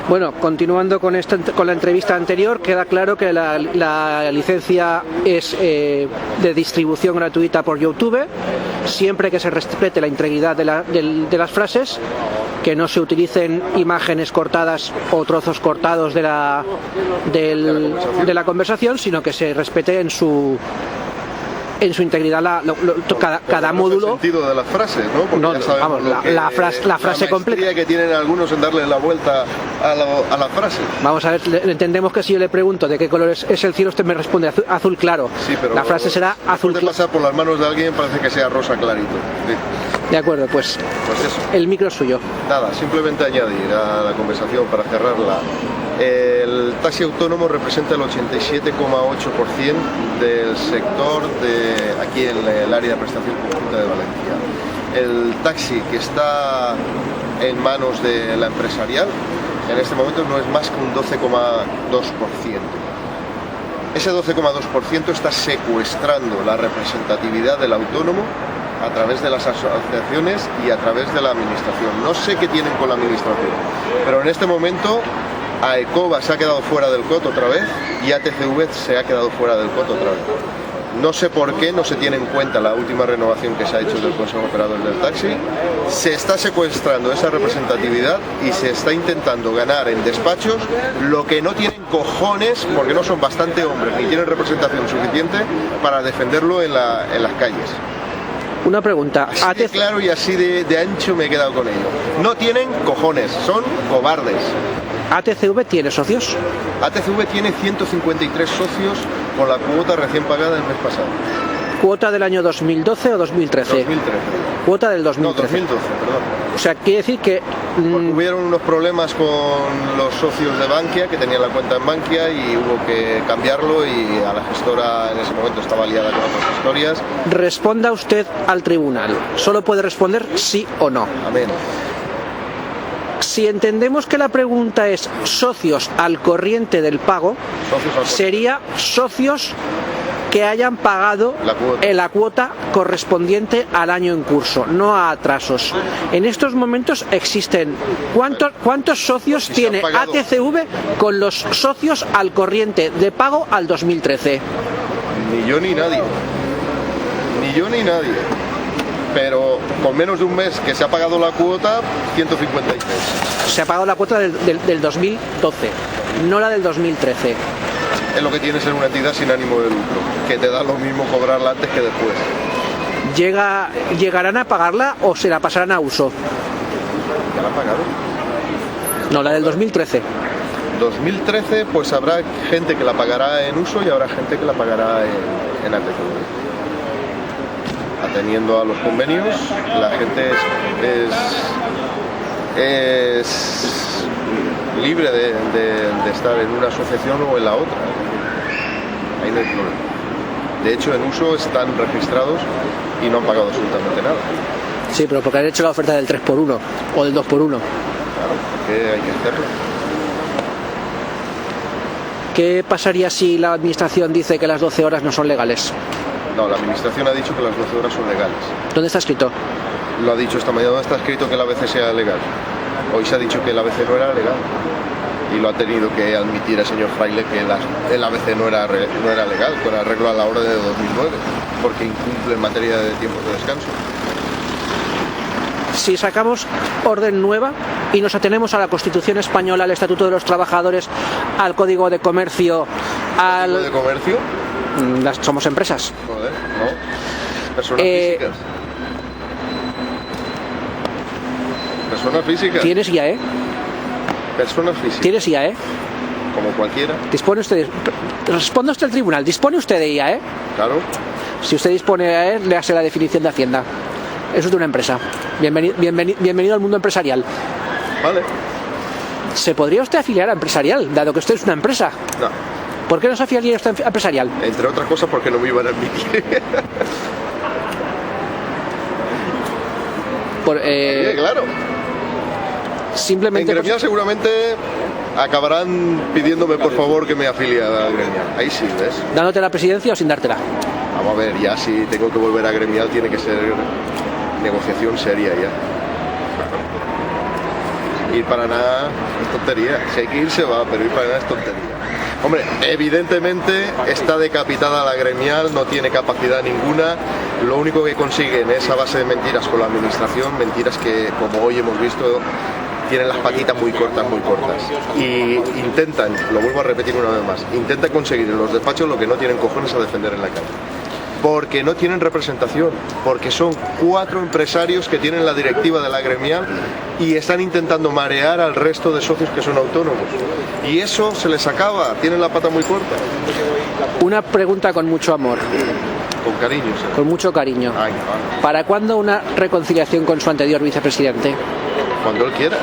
Bueno, continuando con la entrevista anterior, queda claro que la licencia es de distribución gratuita por YouTube, siempre que se respete la integridad de las frases, que no se utilicen imágenes cortadas o trozos cortados de la conversación, sino que se respete en su integridad cada módulo. El sentido de las frases, ¿no? Porque no, ya sabemos vamos, la frase completa que tienen algunos en darle la vuelta a la frase. Vamos a ver, entendemos que si yo le pregunto de qué color es el cielo, usted me responde azul claro. Sí, pero la frase será azul claro. Pasar por las manos de alguien parece que sea rosa clarito. Sí. De acuerdo, pues eso. El micro es suyo. Nada, simplemente añadir a la conversación para cerrarla. El taxi autónomo representa el 87,8% del sector aquí en el área de prestación conjunta de Valencia. El taxi que está en manos de la empresarial en este momento no es más que un 12,2%. Ese 12,2% está secuestrando la representatividad del autónomo a través de las asociaciones y a través de la administración. No sé qué tienen con la administración, pero en este momento AECOBA se ha quedado fuera del COT otra vez y ATCV se ha quedado fuera del COT otra vez. No sé por qué no se tiene en cuenta la última renovación que se ha hecho del Consejo de Operadores del Taxi. Se está secuestrando esa representatividad y se está intentando ganar en despachos lo que no tienen cojones, porque no son bastante hombres ni tienen representación suficiente para defenderlo en las calles. Una pregunta. Así de claro y así de ancho me he quedado con ello. No tienen cojones, son cobardes. ¿ATCV tiene socios? ATCV tiene 153 socios con la cuota recién pagada el mes pasado. ¿Cuota del año 2012 o 2013? 2013. Cuota del 2013. No, 2012, perdón. O sea, quiere decir que... Hubieron unos problemas con los socios de Bankia, que tenían la cuenta en Bankia, y hubo que cambiarlo, y a la gestora en ese momento estaba liada con otras historias. Responda usted al tribunal. Solo puede responder sí o no. Amén. Si entendemos que la pregunta es socios al corriente del pago, sería socios que hayan pagado la cuota correspondiente al año en curso, no a atrasos. En estos momentos existen... ¿Cuántos socios tiene ATCV con los socios al corriente de pago al 2013? Ni yo ni nadie. Ni yo ni nadie. Pero con menos de un mes que se ha pagado la cuota, 153. Se ha pagado la cuota del 2012, no la del 2013. Es lo que tiene ser una entidad sin ánimo de lucro, que te da lo mismo cobrarla antes que después. ¿Llegarán a pagarla o se la pasarán a uso? ¿Ya la han pagado? No, la del 2013. 2013, pues habrá gente que la pagará en uso y habrá gente que la pagará en ATCV. Atendiendo a los convenios, la gente es libre de estar en una asociación o en la otra. Ahí no hay problema. De hecho, en uso están registrados y no han pagado absolutamente nada. Sí, pero porque han hecho la oferta del 3x1 o del 2x1. Claro, porque hay que hacerlo. ¿Qué pasaría si la administración dice que las 12 horas no son legales? No, la administración ha dicho que las 12 horas son legales. ¿Dónde está escrito? Lo ha dicho esta mañana. ¿Dónde está escrito que el ABC sea legal? Hoy se ha dicho que el ABC no era legal. Y lo ha tenido que admitir el señor Fraile que el ABC no era legal, con arreglo a la orden de 2009, porque incumple en materia de tiempos de descanso. Si sacamos orden nueva y nos atenemos a la Constitución Española, al Estatuto de los Trabajadores, al Código de Comercio, al... ¿Código de Comercio? Somos empresas. Joder, no. Personas físicas. Personas físicas. ¿Tienes IAE? Personas físicas. ¿Tienes IAE? Como cualquiera. ¿Dispone usted? Responda usted al tribunal. ¿Dispone usted de IAE? Claro. Si usted dispone de IAE, le hace la definición de Hacienda. Eso es de una empresa. Bienvenido al mundo empresarial. Vale. ¿Se podría usted afiliar a empresarial, dado que usted es una empresa? No. ¿Por qué no se afiliaría usted a empresarial? Entre otras cosas porque no me iban a admitir. Sí, claro. Simplemente... En gremial seguramente acabarán pidiéndome por favor que me afilie a gremial. Ahí sí, ¿ves? ¿Dándote la presidencia o sin dártela? Vamos a ver, ya si tengo que volver a gremial tiene que ser negociación seria ya. Ir para nada es tontería. Si hay que ir, se va, pero ir para nada es tontería. Hombre, evidentemente está decapitada la gremial, no tiene capacidad ninguna. Lo único que consiguen es a base de mentiras con la administración, mentiras que, como hoy hemos visto, tienen las patitas muy cortas, y intentan, lo vuelvo a repetir una vez más, intentan conseguir en los despachos lo que no tienen cojones a defender en la calle, porque no tienen representación, porque son 4 empresarios que tienen la directiva de la gremial y están intentando marear al resto de socios que son autónomos, y eso se les acaba, tienen la pata muy corta. Una pregunta con mucho amor. Con cariño, ¿sí? Con mucho cariño. Ay, ¿Para cuándo una reconciliación con su anterior vicepresidente? cuando él quiera.